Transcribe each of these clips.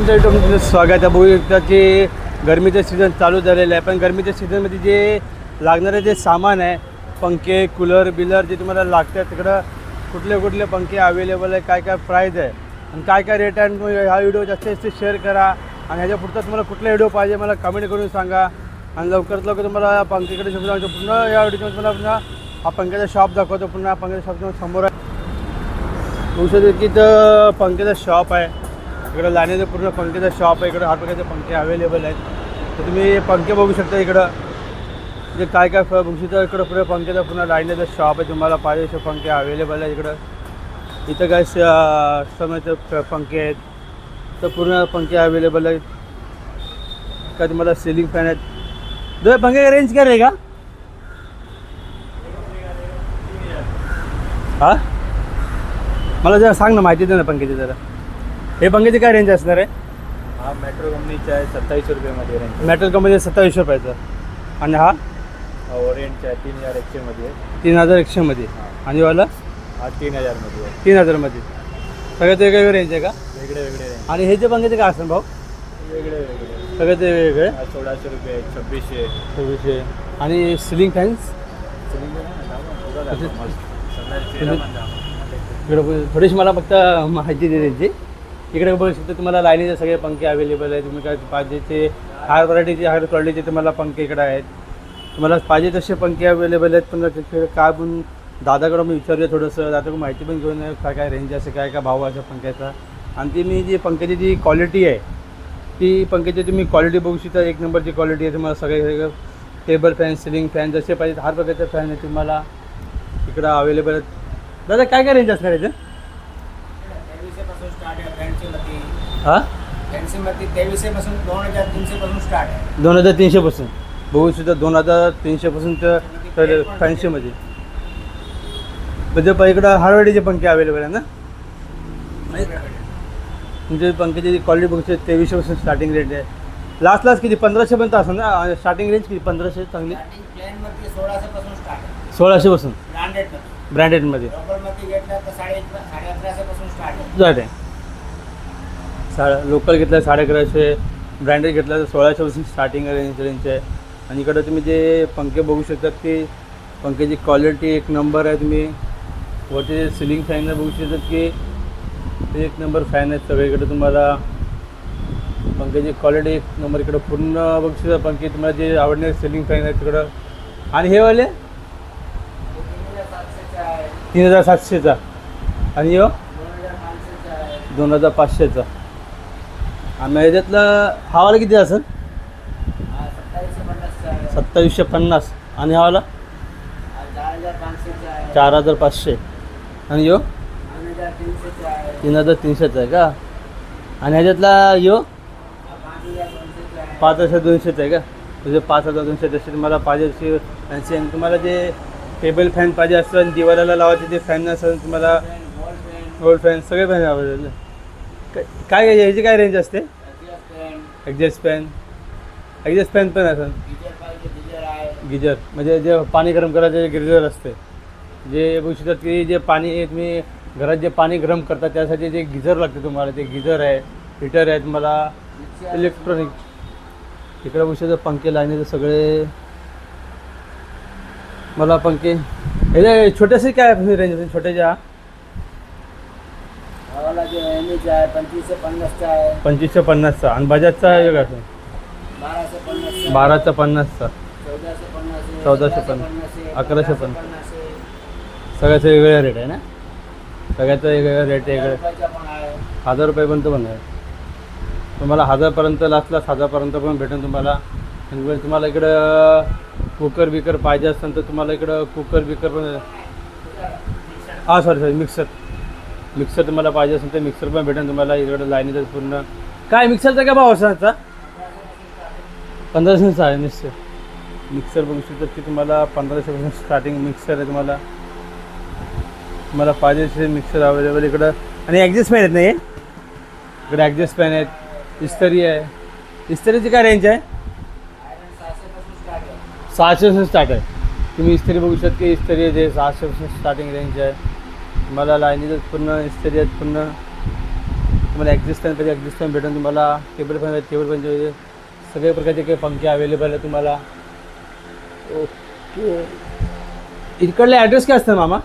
तुमच्या युट्यूबमध्ये स्वागत आहे. बघू शकता की गरमीचं सीझन चालू झालेलं आहे, पण गरमीच्या सीझनमध्ये जे लागणारे जे सामान आहे, पंखे, कूलर बिलर जे तुम्हाला लागतात, तिकडं कुठले कुठले पंखे अवेलेबल आहे, काय काय प्राईज आहे आणि काय काय रेट आहे. तुम्ही हा व्हिडिओ जास्तीत जास्त शेअर करा आणि ह्याच्या पुढचा तुम्हाला कुठला व्हिडिओ पाहिजे मला कमेंट करून सांगा आणि लवकरात लवकर तुम्हाला पंखेकडे शोधून सांगतो. पुन्हा या व्हिडिओमध्ये तुम्हाला पुन्हा हा पंख्याचा शॉप दाखवतो. पुन्हा पंख्याचा शॉप तुम्हाला समोर आहे. बघू शकतो की इथं पंख्याचा शॉप आहे. इकडं लाईनीचं पूर्ण पंख्याचा शॉप आहे. इकडं हर प्रकारचे पंखे अवेलेबल आहेत. तर तुम्ही पंखे बघू शकता. इकडं जे काय काय बघू शकता. इकडं पुढे पंख्याचा पूर्ण लाईनीचं शॉप आहे. तुम्हाला पाहिजे असे पंखे अवेलेबल आहे. इथं काय समोरचे पंखे आहेत. तर पूर्ण पंखे अवेलेबल आहेत. का तुम्हाला सिलिंग फॅन आहेत. दो पंखे का रेंज क्या रहेगा? हां, मला जरा सांग ना, माहिती दे ना पंख्याची जरा. हे पंख्याची काय रेंज असणार आहे? हा मेट्रो कंपनीचा आहे 2700 रुपयामध्ये रेंज. मेटल कंपनी 2700 रुपयाचा. आणि हा ओरिएंटचा आहे 3100 मध्ये. 3100 मध्ये. आणि वाला हा 3000 मध्ये आहे. 3000 मध्ये. सगळ्यात वेगवेगळे रेंज आहे का? वेगळे वेगळे रेंज. आणि हे जे पंख्याचे काय असणार भाऊ? वेगळे वेगळे सगळ्यात वेगवेगळे. 1600 रुपये, 2600. 2600. आणि सिलिंग फॅन्स इकडे थोडीशी मला फक्त माहिती दे त्यांची. इकडे बघू शकता तुम्हाला लाईनीचे सगळे पंखे अवेलेबल आहेत. तुम्ही काय पाहिजे ते हायर व्हरायटीचे हायर क्वालिटीचे तुम्हाला पंखे इकडे आहेत. तुम्हाला पाहिजे तसे पंखे अवेलेबल आहेत. पण काय पण दादाकडं मी विचारूया थोडंसं. दादाकडून माहिती पण घेऊन काय काय रेंज असे काय काय भाव आहे पंख्याचा. आणि ती मी जी पंख्याची जी क्वालिटी आहे ती पंख्याची तुम्ही क्वालिटी बघू शकता. एक नंबरची क्वालिटी आहे. तुम्हाला सगळे टेबल फॅन, सिलिंग फॅन जसे पाहिजे हर प्रकारचे फॅन आहे तुम्हाला इकडं अवेलेबल आहेत. दादा काय काय रेंज असणार याचं? 2300 पासून स्टार्ट आहे फॅन्सीमध्ये. हां, फॅन्सीमध्ये 2300 पासून 2300 पासून स्टार्ट आहे. 2300 पासून बघू शकता. 2300 पासून तर फॅन्सीमध्ये म्हणजे इकडं हर वेळेचे पंखे अवेलेबल आहे ना. म्हणजे पंख्याची जी क्वालिटी बघू शकता 2300 पासून स्टार्टिंग रेंज आहे. लास्ट किती 1500 पर्यंत असेल ना स्टार्टिंग रेंज? किती 1500 चांगली? स्टार्टिंग प्लॅनमध्ये 1600 पासून स्टार्ट आहे. 1600 पासून ब्रँडेडमध्ये. ब्रँडेडमध्ये लोकलमध्ये घेतलं तर 1150 पासून स्टार्ट आहे. जाते. लोकल घेतलं 1150. ब्रँडेड घेतलं तर 1600 पासून स्टार्टिंग रेंज आहे. आणि इकडं तुम्ही जे पंखे बघू शकतात की पंख्याची क्वालिटी एक नंबर आहे. तुम्ही वरती सिलिंग फॅन बघू शकतात की ते एक नंबर फॅन आहेत सगळीकडे. तुम्हाला पंख्याची क्वालिटी एक नंबर. इकडं पूर्ण बघू शकता पंखे तुम्हाला जे आवडणारे सिलिंग फॅन आहेत तिकडं. आणि हे वाले 3700चा. आणि हो 2500चा. आणि ह्याच्यातलं हा वाला किती असेल? 2750. आणि हा वाला 4500. आणि यो 3300चा आहे का? आणि ह्याच्यातला यो 5200चा आहे का? म्हणजे 5200 जसे तुम्हाला पाहिजे असे फॅन्सी. आणि तुम्हाला जे टेबल फॅन पाहिजे असेल दिवाळाला लावायचे जे फॅन असेल तुम्हाला गोल्ड फॅन सगळे फॅन अवेलेबल. काय ह्याची काय रेंज असते? एक्झॉस्ट फॅन पण असेल. गिजर म्हणजे जे पाणी गरम करायचं जे गिजर असते. जे बघू शकतात की जे पाणी तुम्ही घरात जे पाणी गरम करतात त्यासाठी जे गिजर लागते तुम्हाला ते गिजर आहे, हिटर आहे तुम्हाला इलेक्ट्रॉनिक. इकडे बघू शकता पंखे लाईनीचे सगळे मला पंखे. हे छोटेसे काय रेंज छोट्याच्या? हवाला जो एमएच आहे 2550चा आहे. 2550चा. आणि बजाजचा आहे का? 1250. 1250चा. 1450. 1150. सगळ्याचे वेगवेगळे रेट आहे ना. सगळ्याचा वेगवेगळा रेट आहे. 1000 रुपयापर्यंत पण आहे. तुम्हाला 1000पर्यंत लास्टला 1000पर्यंत पण भेटेल तुम्हाला. आणि तुम्हाला इकडं कुकर बिकर पाहिजे असेल तर तुम्हाला इकडं कुकर बिकर पण. हां सॉरी मिक्सर तुम्हाला पाहिजे असेल तर मिक्सर पण भेटेल तुम्हाला इकडं लाईनीचं पूर्ण. काय मिक्सरचा काय भाव असणार? 1500चा आहे मिक्सर बघू शकतात की तुम्हाला 1500पासून स्टार्टिंग मिक्सर आहे. तुम्हाला पाहिजे असे मिक्सर अवेलेबल इकडं. आणि ॲडजस्ट फॅन आहेत नाही इकडे ॲडजस्ट फॅन आहेत. इस्त्री आहे. इस्त्रीची काय रेंज आहे? 600 स्टार्ट आहे. तुम्ही इस्त्री बघू शकता की इस्त्री आहे जे 600 स्टार्टिंग रेंज आहे. मला लाईनीचं पूर्ण इस्त्री आहेत. पूर्ण तुम्हाला ॲडजस्ट फॅन पाहिजे ॲडजस्ट फॅन भेटून तुम्हाला टेबल फॅन पाहिजे सगळे प्रकारचे काही पंखे अवेलेबल आहे तुम्हाला. ओके इकडले ॲड्रेस काय असतं मामा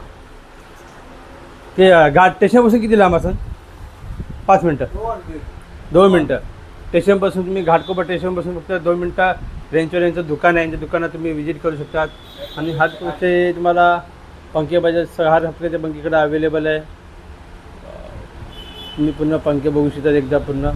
ते घाट स्टेशनपासून किती लांब असेल? 5 मिनटं 2 मिनटं स्टेशनपासून तुम्ही घाटकोपर स्टेशनपासून फक्त 2 मिनटं रेंजचं दुकान आहे. यांच्या दुकानात तुम्ही व्हिजिट करू शकतात. आणि हा तुमचे तुम्हाला पंखे पाहिजे हर हफ्त्याचे पंखे इकडे अवेलेबल आहे. तुम्ही पुन्हा पंखे बघू शकतात एकदा पुन्हा.